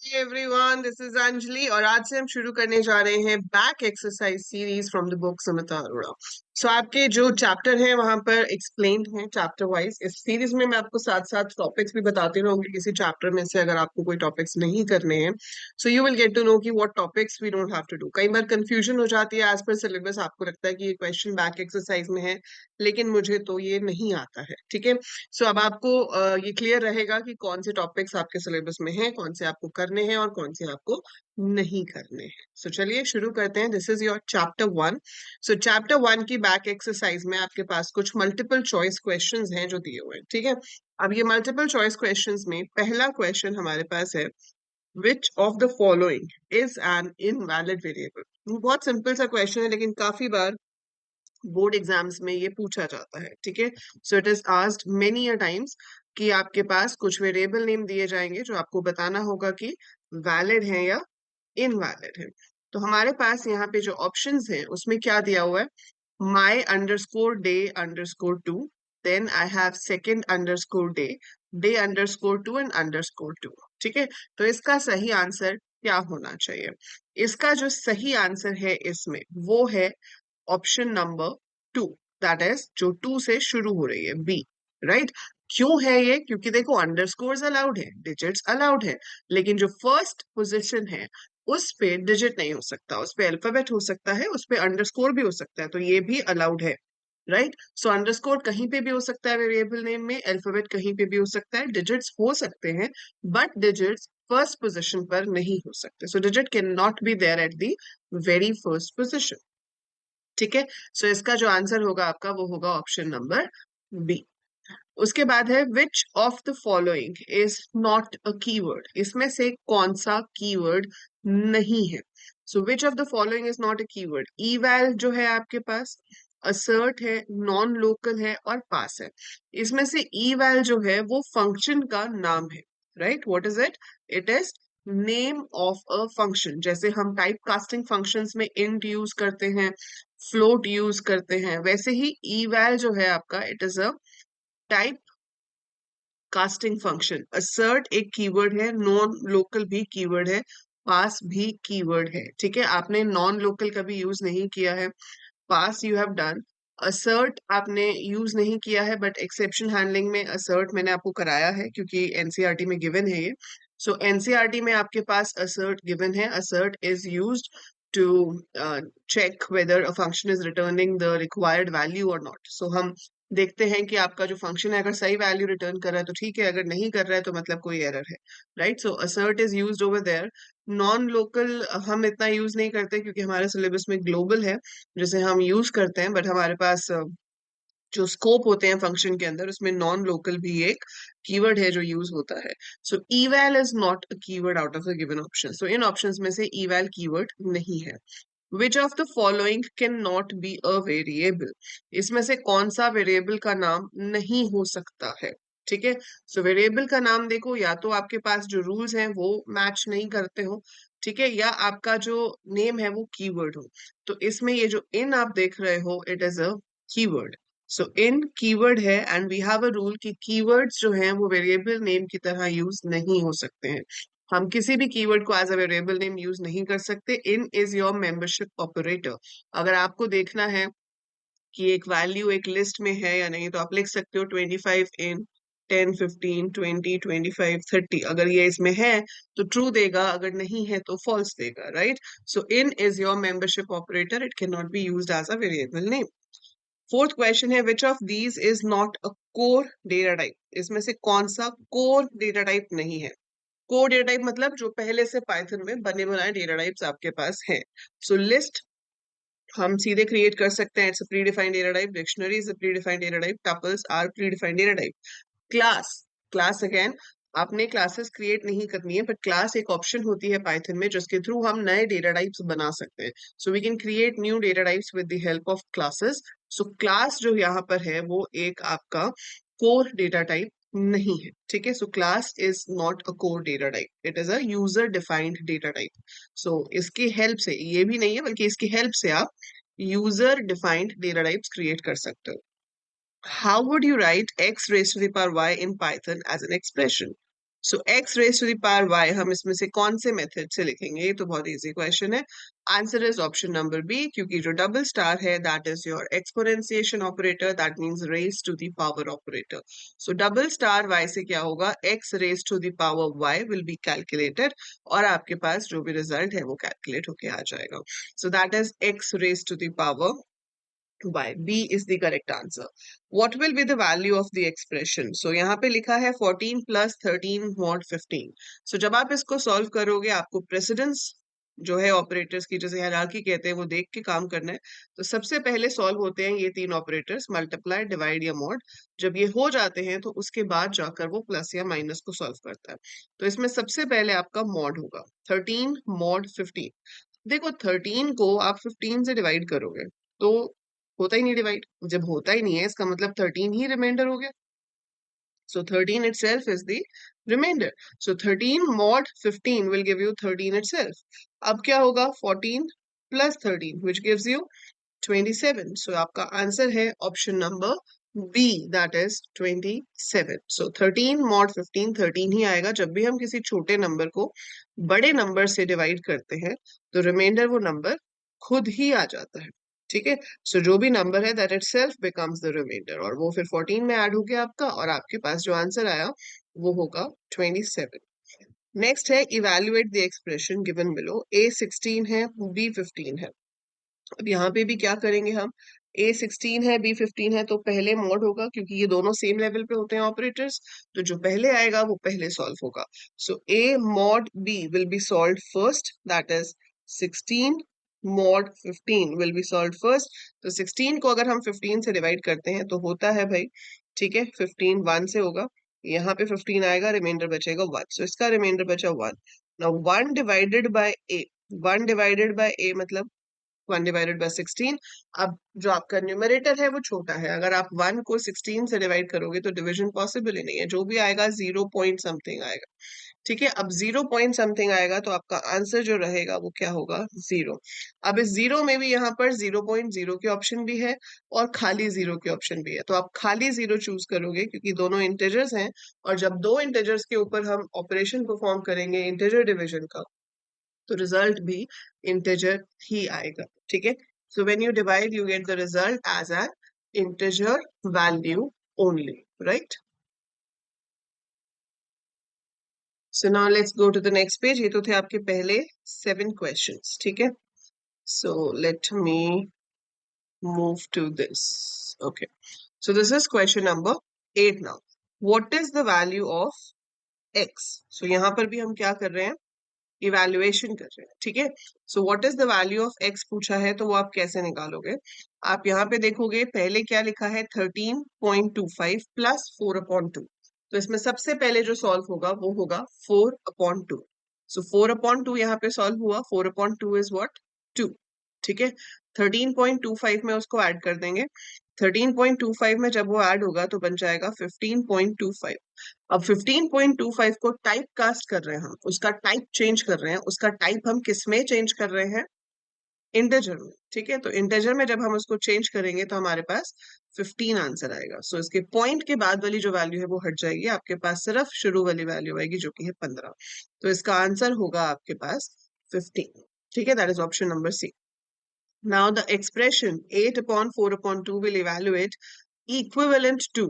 Everyone, this is Anjali और आज से हम शुरू करने जा रहे हैं back exercise series from the book Sumita Arora. So आपके जो चैप्टर हैं वहां पर एक्सप्लेन्ड हैं चैप्टर वाइज। इस सीरीज में मैं आपको साथ साथ टॉपिक्स भी बताती रहूंगी किसी चैप्टर में से, अगर आपको कोई टॉपिक्स नहीं करने हैं। So you will get to know कि what topics we don't have to do. कई बार कंफ्यूजन हो जाती है एज पर सिलेबस, आपको लगता है कि ये क्वेश्चन बैक एक्सरसाइज में है लेकिन मुझे तो ये नहीं आता है। ठीक है, सो अब आपको ये क्लियर रहेगा कि कौन से टॉपिक्स आपके सिलेबस में हैं, कौन से आपको करने हैं और कौन से आपको नहीं करने हैं। सो चलिए शुरू करते हैं। This is your chapter 1। So chapter 1 की बैक एक्सरसाइज में आपके पास कुछ मल्टीपल चॉइस क्वेश्चंस हैं जो दिए हुए हैं। ठीक है, अब ये मल्टीपल चॉइस क्वेश्चंस में पहला क्वेश्चन हमारे पास है, which of the following is an invalid variable. बहुत सिंपल सा क्वेश्चन है लेकिन काफी बार बोर्ड एग्जाम्स में ये पूछा जाता है। ठीक है, so it is asked many a times कि आपके पास कुछ वेरिएबल नेम दिए जाएंगे जो आपको बताना होगा कि वैलिड है या इनवैलिड है। तो हमारे पास यहाँ पे जो ऑप्शंस हैं उसमें क्या दिया हुआ है, my underscore day underscore two, then I have second underscore day underscore two and underscore two. ठीक है, तो इसका सही आंसर क्या होना चाहिए? इसका जो सही आंसर है इसमें वो है ऑप्शन नंबर 2, दैट इज जो 2 से शुरू हो रही है, बी। राइट, क्यों है ये? क्योंकि देखो अंडरस्कोर्स अलाउड है, डिजिट्स अलाउड है, लेकिन जो फर्स्ट पोजीशन है उस पे डिजिट नहीं हो सकता, उस पे अल्फाबेट हो सकता है, उस पे अंडरस्कोर भी हो सकता है, तो ये भी अलाउड है। राइट, सो अंडरस्कोर कहीं पे भी हो सकता है वेरिएबल नेम में, अल्फाबेट कहीं पे भी हो सकता है, डिजिट्स हो सकते हैं बट डिजिट्स फर्स्ट पोजीशन पर नहीं हो सकते। So digit can not be there at the very first position. ठीक है, सो इसका जो आंसर होगा आपका वो होगा ऑप्शन नंबर बी। उसके बाद है, which of the following is not a keyword. इसमें से कौन सा कीवर्ड नहीं है? So which of the following is not a keyword, eval जो है आपके पास, assert है, नॉन लोकल है और पास है। इसमें से eval जो है वो फंक्शन का नाम है। Right, what is it? It is name of a function. जैसे हम टाइप कास्टिंग फंक्शंस में इंट यूज करते हैं, फ्लोट यूज करते हैं, वैसे ही eval जो है आपका, it is a type casting function. assert एक कीवर्ड है, नॉन लोकल भी कीवर्ड है, पास भी कीवर्ड है। ठीक है, आपने नॉन लोकल कभी यूज नहीं किया है, पास यू हैव डन। assert आपने यूज नहीं किया है बट एक्सेप्शन हैंडलिंग में assert मैंने आपको कराया है क्योंकि एनसीईआरटी में गिवन है ये। सो एनसीईआरटी में आपके पास assert गिवन है। assert is used to check whether a function is returning the required value or not. So हम देखते हैं कि आपका जो फंक्शन है अगर सही वैल्यू रिटर्न कर रहा है तो ठीक है, अगर नहीं कर रहा है तो मतलब कोई एरर है। Right, so assert is used over there. Non local हम इतना यूज नहीं करते क्योंकि हमारे सिलेबस में ग्लोबल है जिसे हम यूज करते हैं, बट हमारे पास जो स्कोप होते हैं फंक्शन के अंदर उसमें नॉन लोकल भी एक कीवर्ड है जो यूज होता है। सो eval is not a keyword out of the given option. So in options में से eval कीवर्ड नहीं है। Which of the following can not be a variable. इसमें से कौन सा वेरिएबल का नाम नहीं हो सकता है? ठीक है, सो वेरिएबल का नाम देखो, या तो आपके पास जो रूल्स हैं वो मैच नहीं करते हो, ठीक है, या आपका जो नेम है वो कीवर्ड हो। तो इसमें ये जो इन आप देख रहे हो, it is a keyword. So in keyword है and we have a rule कि कीवर्ड्स जो हैं वो वेरिएबल नेम की तरह यूज नहीं हो सकते हैं। हम किसी भी कीवर्ड को as a variable name use नहीं कर सकते। In is your membership operator. अगर आपको देखना है कि एक वैल्यू एक लिस्ट में है या नहीं तो आप लिख सकते हो 25 इन 10 15 20 25 30। अगर ये इसमें है तो ट्रू देगा, अगर नहीं है तो फॉल्स देगा। Right, so in is your membership operator, it can not be used as a variable name. Fourth question है, which of these is not a core data type. इसमें से कौन सा कोर डेटा टाइप नहीं है? Core data type मतलब जो पहले से पाइथन में बने बनाए डेटा टाइप्स आपके पास हैं। सो लिस्ट हम सीधे क्रिएट कर सकते हैं, it's a predefined data type. Dictionary is a predefined data type. Tuples are predefined data type. Class, class again आपने क्लासेस क्रिएट नहीं करनी है, बट क्लास एक ऑप्शन होती है पाइथन में जिसके थ्रू हम नए डेटा टाइप्स बना सकते हैं। So we can create new data types with the help of classes. So class जो यहाँ पर है वो एक आपका कोर डेटा टाइप नहीं है। ठीक है, so class is not a core data type, it is a user defined data type. So इसकी हेल्प से, ये भी नहीं है बल्कि इसकी हेल्प से आप user defined data types create कर सकते हो। How would you write x raised to the power y in Python as an expression? So x raise to the power y हम इसमें से कौन से मेथड से लिखेंगे? ये तो बहुत इजी क्वेश्चन है। Answer is option number B, क्योंकि जो डबल स्टार है that is your exponentiation operator, that means raise to the power operator. So double star y से क्या होगा? x raise to the power y will be calculated और आपके पास जो भी रिजल्ट है वो कैलकुलेट होके आ जाएगा। So that is x raise to the power y. B is the correct answer. What will be the value of the expression? So यहाँ पे लिखा है 14 plus 13 mod 15. So जब आप इसको सॉल्व करोगे आपको प्रेसिडेंस जो है ऑपरेटर्स की, जैसे हायरार्की कहते हैं, वो देख के काम करना है। तो सबसे पहले सॉल्व होते हैं ये तीन ऑपरेटर्स, मल्टीप्लाई, डिवाइड या मॉड। जब ये हो जाते हैं तो उसके बाद जाकर वो प्लस या माइनस को सॉल्व करता है। तो इसमें सबसे पहले आपका मॉड होगा 13 मॉड 15। देखो 13 को आप 15 से डिवाइड करोगे तो होता ही नहीं डिवाइड। जब होता ही नहीं है इसका मतलब 13 ही रिमाइंडर हो गया। So 13 itself is the remainder. So 13 mod 15 will give you 13 itself. अब क्या होगा? 14 plus 13 which gives you 27. So आपका आंसर है option number B, that is 27. So 13 mod 15 13 ही आएगा। जब भी हम किसी छोटे नंबर को बड़े नंबर से डिवाइड करते हैं तो रिमाइंडर वो नंबर खुद ही आ जाता है। ठीक है, सो जो भी नंबर है that itself becomes the reminder, और वो फिर 14 में ऐड हो गया आपका, और आपके पास जो आंसर आया वो होगा 27। नेक्स्ट है evaluate the expression given below. A 16 है, बी 15 है। अब यहाँ पे भी क्या करेंगे हम? ए 16 है, बी 15 है, तो पहले मॉड होगा क्योंकि ये दोनों सेम लेवल पे होते हैं ऑपरेटर्स। तो जो पहले आएगा वो पहले सॉल्व होगा। So A mod B will be solve first, that is 16 mod 15 will be solve first. तो 16 को अगर हम 15 से डिवाइड करते हैं तो होता है भाई, ठीक है, 15 1 से होगा। यहाँ पे 15 आएगा, रिमाइंडर बचेगा 1। सो इसका रिमाइंडर बचा 1। Now 1 divided by A, 1 divided by A मतलब 1 डिवाइडेड बाय 16। अब जो आपका न्यूमरेटर है वो छोटा है, अगर आप 1 को 16 से डिवाइड करोगे तो डिवीजन पॉसिबल ही नहीं है, जो भी आएगा 0 पॉइंट समथिंग आएगा। ठीक है, अब 0 पॉइंट समथिंग आएगा तो आपका आंसर जो रहेगा वो क्या होगा? 0। अब इस 0 में भी यहाँ पर 0.0 के ऑप्शन भी है और खाली 0 के ऑप्शन भी है, तो आप खाली 0 चूज करोगे क्योंकि दोनों इंटेजर्स हैं, और जब दो इंटेजर्स के ऊपर हम ऑपरेशन परफॉर्म करेंगे इंटेजर डिवीजन का तो रिजल्ट भी इंटेजर ही आएगा। ठीक है, so when you divide you get the result as an integer value only, right? So now let's go to the next page. ये तो थे आपके पहले 7 क्वेश्चंस। ठीक है, so let me move to this. Okay, so this is question number 8 now. What is the value of x? सो यहाँ पर भी हम क्या कर रहे हैं? इवैल्यूएशन कर रहे हैं। ठीक है, so what is the value of x पूछा है तो वो आप कैसे निकालोगे? आप यहाँ पे देखोगे पहले क्या लिखा है? 13.25 प्लस 4/2। तो इसमें सबसे पहले जो सॉल्व होगा वो होगा 4/2। सो 4/2 यहाँ पे सॉल्व हुआ। 4/2 इज व्हाट? 2। ठीक है, 13.25 में उसको ऐड कर देंगे। 13.25 में जब वो ऐड होगा तो बन जाएगा 15.25। अब 15.25 को टाइप कास्ट कर रहे हैं हम, उसका टाइप चेंज कर रहे हैं। उसका टाइप हम किस में चेंज कर रहे हैं? इंटेजर में। ठीक है, तो इंटेजर में जब हम उसको चेंज करेंगे तो हमारे पास 15 आंसर आएगा। सो इसके पॉइंट के बाद वाली जो वैल्यू है वो हट जाएगी, आपके पास सिर्फ शुरू वाली वैल्यू आएगी जो कि है 15। तो इसका आंसर होगा आपके पास 15। ठीक है, that is option number C. Now the expression 8/4/2 will evaluate equivalent to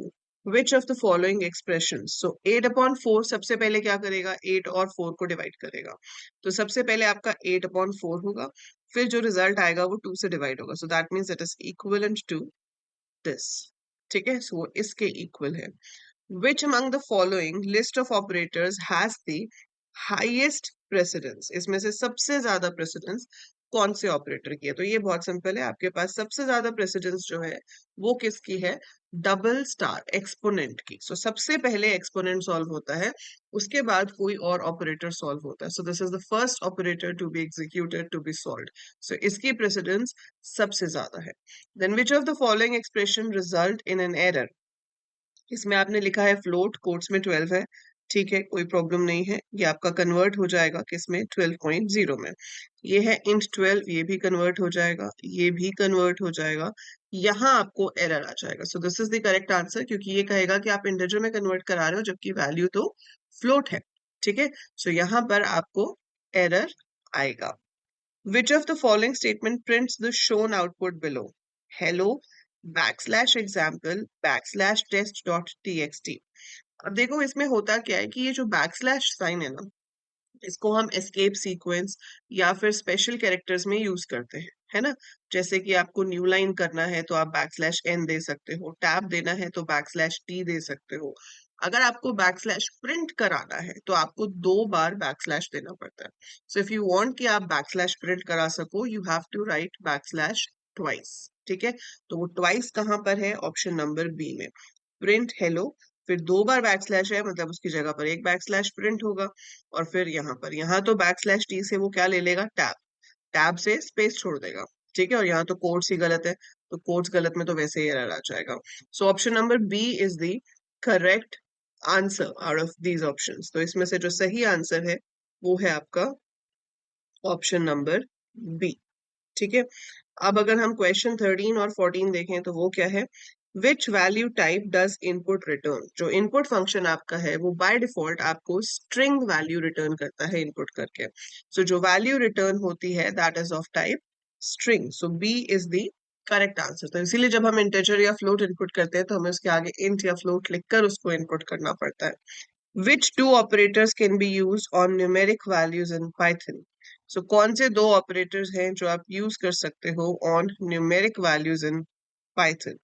which of the following expressions? So 8/4 सबसे पहले क्या करेगा? 8 और 4 को डिवाइड करेगा। तो सबसे पहले आपका 8/4 होगा, फिर जो रिजल्ट आएगा वो 2 से डिवाइड होगा। So that means it is equivalent to this. ठीक है, सो इसके इक्वल है। Which among the following list of operators has the highest precedence? इसमें से सबसे ज्यादा प्रेसिडेंस कौन से ऑपरेटर की है? तो ये बहुत सिंपल है, आपके पास सबसे ज्यादा प्रेसिडेंस जो है वो किसकी है? डबल स्टार एक्सपोनेंट की। सो सबसे पहले एक्सपोनेंट सॉल्व होता है, उसके बाद कोई और ऑपरेटर सॉल्व होता है। So this is the first operator to be executed to be solved. So इसकी प्रेसिडेंस सबसे ज्यादा है। Then which of the following expression result in an error? इसमें आपने लिखा है फ्लोट, कोट्स में 12 है। ठीक है, कोई प्रॉब्लम नहीं है, ये आपका कन्वर्ट हो जाएगा किसमें? 12.0 में। ये है इंट 12, ये भी कन्वर्ट हो जाएगा, ये भी कन्वर्ट हो जाएगा। यहाँ आपको एरर आ जाएगा। सो this is the correct answer, क्योंकि ये कहेगा कि आप इंटीजर में कन्वर्ट करा रहे हो जबकि वैल्यू तो फ्लोट है, ठीक है। सो यहाँ पर आपको एरर आएगा। Which of the following statement prints the shown output below? Hello \example \test.txt। अब देखो इसमें होता क्या है कि ये जो बैकस्लैश साइन है ना, इसको हम एस्केप सीक्वेंस या फिर स्पेशल कैरेक्टर्स में यूज करते हैं, है ना। जैसे कि आपको न्यू लाइन करना है तो आप बैकस्लैश एन दे सकते हो, टैब देना है तो बैकस्लैश टी दे सकते हो। अगर आपको बैकस्लैश प्रिंट कराना है तो आपको 2 बार बैकस्लैश देना पड़ता है। सो इफ यू वांट कि आप बैकस्लैश प्रिंट करा सको, you have to write backslash twice, ठीक है। तो वो ट्वाइस कहाँ पर है? ऑप्शन नंबर बी में। प्रिंट हेलो, फिर 2 बार बैकस्लैश है मतलब उसकी जगह पर एक बैकस्लैश प्रिंट होगा, और फिर यहाँ तो बैकस्लैश टी से वो क्या ले लेगा? टैब, टैब से स्पेस छोड़ देगा, ठीक है। और यहाँ तो कोट्स ही गलत है, तो कोट्स गलत में तो वैसे ही एरर आ जाएगा। So option number B is the correct answer out of these options. तो इसमें से जो सही आंसर है वो है आपका ऑप्शन नंबर बी, ठीक है। अब अगर हम क्वेश्चन 13 और 14 देखें तो वो क्या है? Which value type does input return? जो इनपुट फंक्शन आपका है वो बाय डिफॉल्ट आपको स्ट्रिंग वैल्यू रिटर्न करता है इनपुट करके। सो जो वैल्यू रिटर्न होती है that is of type string. So B is the correct answer. तो इसीलिए जब हम इंटीजर या फ्लोट इनपुट करते हैं तो हमें उसके आगे इंट या फ्लोट लिखकर उसको इनपुट करना पड़ता है। Which two operators can be used on numeric values in Python? So कौन से 2 ऑपरेटर्स हैं जो आप यूज कर सकते हो on numeric values in Python?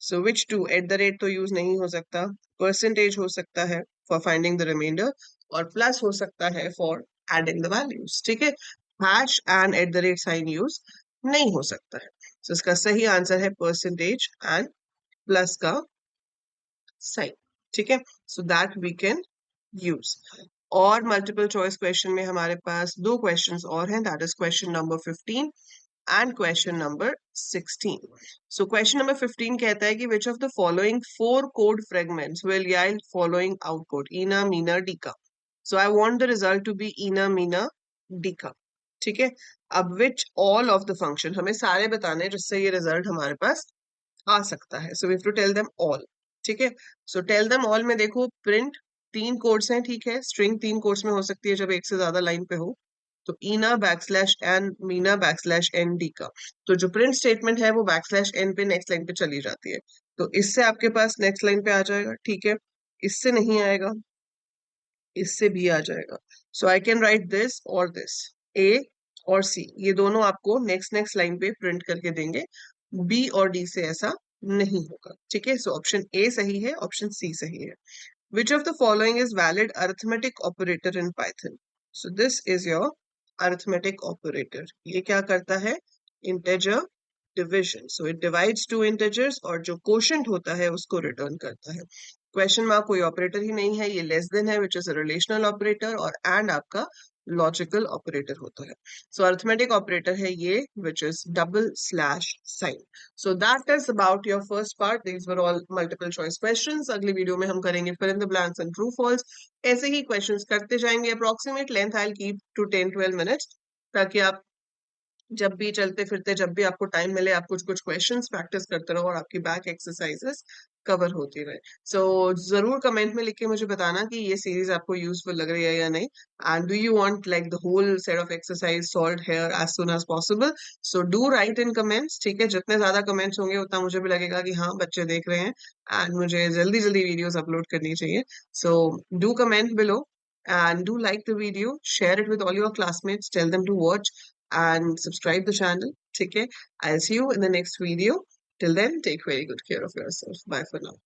So which two? At the rate तो यूज नहीं हो सकता, percentage हो सकता है for finding the remainder, और plus हो सकता है for adding the values, ठीक है। hash and at the rate sign use नहीं हो सकता है। So इसका सही आंसर है percentage and plus का साइन, ठीक है। So that we can use. और मल्टीपल चॉइस क्वेश्चन में हमारे पास 2 क्वेश्चंस और हैं, that is question number 15 and question number 16। So question number 15 कहता है कि which of the following 4 code fragments will yield following output Eena Meena Deeka. So I want the result to be Eena Meena Deeka, ठीक है। अब which all of the function, हमें सारे बताने हैं जिससे ये रिजल्ट हमारे पास आ सकता है। So we have to tell them all, ठीक है। सो टेल देम ऑल में देखो प्रिंट 3 कोड्स हैं, ठीक है। स्ट्रिंग 3 कोड्स में हो सकती है जब एक से ज्यादा लाइन पे हो। तो ईना बैकस्लैश एन मीना बैकस्लैश एन डी का, तो जो प्रिंट स्टेटमेंट है वो बैकस्लैश एन पे नेक्स्ट लाइन पे चली जाती है। तो इससे आपके पास नेक्स्ट लाइन पे आ जाएगा, ठीक है। इससे नहीं आएगा, इससे भी आ जाएगा। सो आई कैन राइट दिस ए और सी, ये दोनों आपको नेक्स्ट नेक्स्ट लाइन पे प्रिंट करके देंगे। बी और डी से ऐसा नहीं होगा, ठीक है। सो ऑप्शन ए सही है, ऑप्शन सी सही है। Which of the following is valid arithmetic operator in Python? So this is your arithmetic operator. ये क्या करता है? Integer division. So it divides 2 integers और जो कोशेंट होता है उसको रिटर्न करता है। क्वेश्चन मार्क कोई ऑपरेटर ही नहीं है, ये लेस देन है which is a relational operator, और एंड आपका लॉजिकल ऑपरेटर होता है। सो अरिथमेटिक ऑपरेटर है ये which is double slash sign. So that is about your first part. These were all multiple choice questions. अगली वीडियो में हम करेंगे fill in the blanks and true false. ऐसे ही क्वेश्चंस करते जाएंगे। Approximate length I will keep to 10-12 minutes, ताकि आप जब भी चलते फिरते जब भी आपको टाइम मिले आप कुछ कुछ क्वेश्चंस प्रैक्टिस करते रहो और आपकी बैक एक्सरसाइजेस कवर होती रहे। सो जरूर कमेंट में लिख के मुझे बताना कि ये सीरीज आपको यूजफुल लग रही है या नहीं, and do you want like the whole set of exercise solved here as soon as possible. So do write in comments, ठीक है। जितने ज्यादा कमेंट्स होंगे उतना मुझे भी लगेगा कि हाँ बच्चे देख रहे हैं एंड मुझे जल्दी जल्दी वीडियोस अपलोड करनी चाहिए। So do comment below and do like the video, share it with all your classmates, tell them to watch and subscribe the channel. Okay, I'll see you in the next video. Till then, take very good care of yourself. Bye for now.